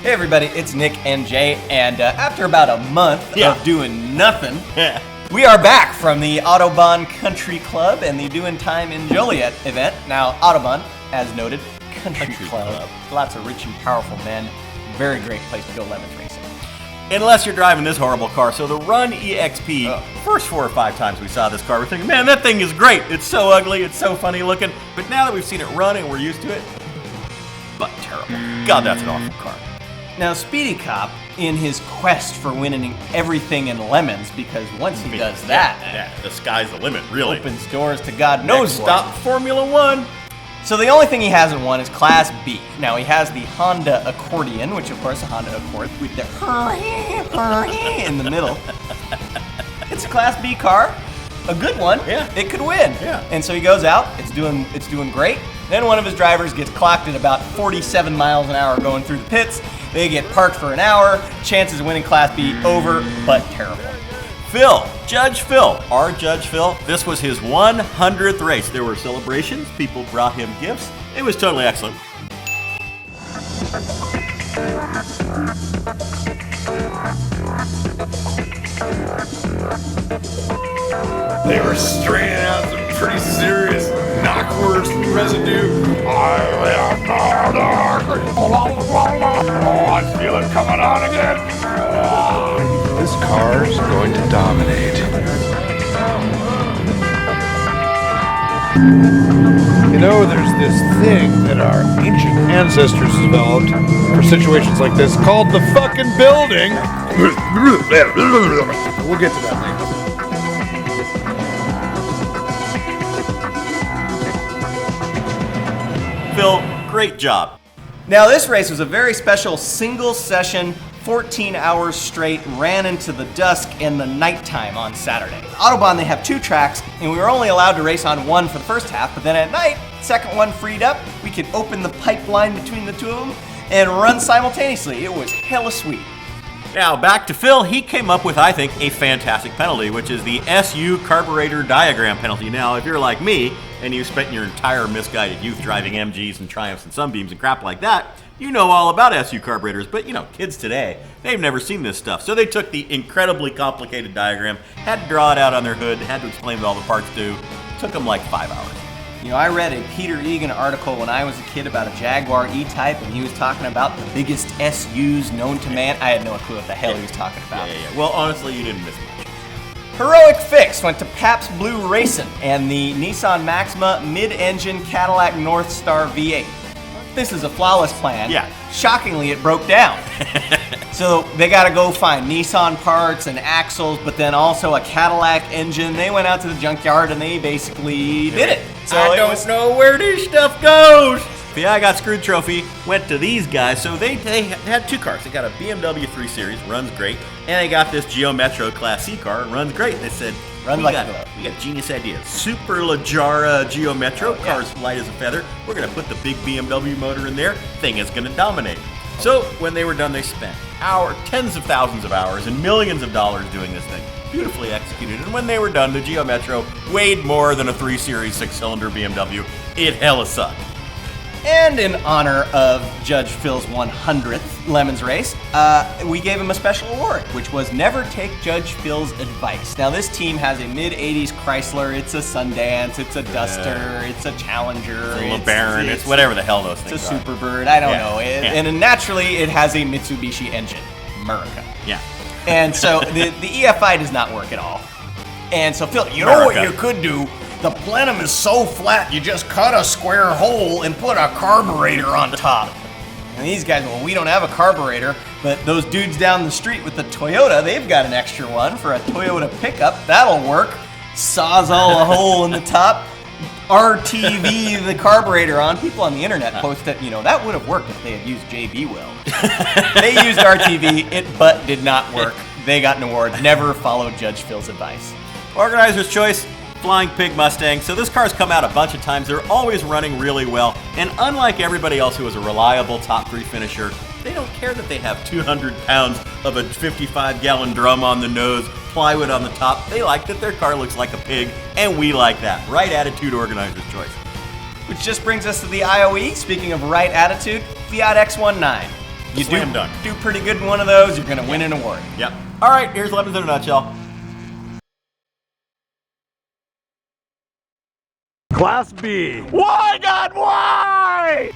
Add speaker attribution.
Speaker 1: Hey everybody, it's Nick and Jay, and after about a month of doing nothing, we are back from the Autobahn Country Club and the Doing Time in Joiliet event. Now, Autobahn, as noted, country club. Lots of rich and powerful men. Very great place to go LeMons racing.
Speaker 2: Unless you're driving this horrible car. So the Run EXP, first 4 or 5 times we saw this car, we're thinking, man, that thing is great. It's so ugly, it's so funny looking. But now that we've seen it run and we're used to it, but terrible. God, that's an awful car.
Speaker 1: Now, Speedycop, in his quest for winning everything in LeMons, because once he does that,
Speaker 2: the sky's the limit, really.
Speaker 1: Opens doors to God knows what.
Speaker 2: Stop Formula One.
Speaker 1: So the only thing he hasn't won is Class B. Now, he has the Honda Accordion, which, of course, a Honda Accord with the in the middle. It's a Class B car, a good one.
Speaker 2: Yeah.
Speaker 1: It could win.
Speaker 2: Yeah.
Speaker 1: And so he goes out. It's doing great. Then one of his drivers gets clocked at about 47 miles an hour going through the pits. They get parked for an hour. Chances of winning Class B over, but terrible.
Speaker 2: Phil, Judge Phil, our Judge Phil, this was his 100th race. There were celebrations, people brought him gifts. It was totally excellent.
Speaker 3: They were straining out some pretty serious knockwurst residue. Oh, I feel it coming on again. This car's going to dominate. You know, there's this thing that our ancient ancestors developed for situations like this called the fucking building. We'll get to that later.
Speaker 2: Phil, great job.
Speaker 1: Now, this race was a very special single session, 14 hours straight, ran into the dusk and the nighttime on Saturday. Autobahn, they have 2 tracks, and we were only allowed to race on one for the first half, but then at night, second one freed up, we could open the pipeline between the two of them and run simultaneously. It was hella sweet.
Speaker 2: Now, back to Phil. He came up with, I think, a fantastic penalty, which is the SU carburetor diagram penalty. Now, if you're like me, and you've spent your entire misguided youth driving MGs and Triumphs and Sunbeams and crap like that, you know all about SU carburetors. But, kids today, they've never seen this stuff. So they took the incredibly complicated diagram, had to draw it out on their hood, had to explain what all the parts do. Took them like 5 hours.
Speaker 1: I read a Peter Egan article when I was a kid about a Jaguar E-Type, and he was talking about the biggest SUs known to man. I had no clue what the hell he was talking about.
Speaker 2: Yeah. Well, honestly, you didn't miss much.
Speaker 1: Heroic Fix went to Pabst Blue Racing and the Nissan Maxima mid-engine Cadillac North Star V8. This is a flawless plan.
Speaker 2: Yeah.
Speaker 1: Shockingly, it broke down. So they got to go find Nissan parts and axles, but then also a Cadillac engine. They went out to the junkyard and they basically did it.
Speaker 2: So I don't know where this stuff goes. The I Got Screwed trophy went to these guys. So they had 2 cars. They got a BMW 3 Series, runs great, and they got this Geo Metro Class C car, runs great. They said, we got genius ideas. Super Leggera Geo Metro, car's light as a feather. We're going to put the big BMW motor in there. Thing is going to dominate. So when they were done, they spent tens of thousands of hours and millions of dollars doing this thing. Beautifully executed. And when they were done, the Geo Metro weighed more than a 3 Series 6-cylinder BMW. It hella sucked.
Speaker 1: And in honor of Judge Phil's 100th LeMons race, we gave him a special award, which was Never Take Judge Phil's Advice. Now, this team has a mid-'80s Chrysler, it's a Sundance, it's a Duster, it's a Challenger,
Speaker 2: it's a LeBaron, it's whatever the hell those things
Speaker 1: are. It's a
Speaker 2: are.
Speaker 1: Superbird, I don't know. And naturally, it has a Mitsubishi engine. America.
Speaker 2: Yeah.
Speaker 1: And so the EFI does not work at all. And so, Phil, you know what you could do? The plenum is so flat, you just cut a square hole and put a carburetor on top. And these guys, well, we don't have a carburetor, but those dudes down the street with the Toyota, they've got an extra one for a Toyota pickup. That'll work. Sawzall a hole in the top, RTV the carburetor on. People on the internet post that, that would have worked if they had used JB Weld. They used RTV, but did not work. They got an award. Never followed Judge Phil's advice.
Speaker 2: Organizer's choice. Flying Pig Mustang. So this car's come out a bunch of times. They're always running really well. And unlike everybody else who is a reliable top 3 finisher, they don't care that they have 200 pounds of a 55-gallon drum on the nose, plywood on the top. They like that their car looks like a pig, and we like that. Right attitude, organizer's choice.
Speaker 1: Which just brings us to the IOE. Speaking of right attitude, Fiat X19. You
Speaker 2: Slam dunk.
Speaker 1: do pretty good in one of those, you're going to win an award.
Speaker 2: Yep. All right, here's Lemons in a nutshell.
Speaker 4: Class B.
Speaker 2: Why, God, why?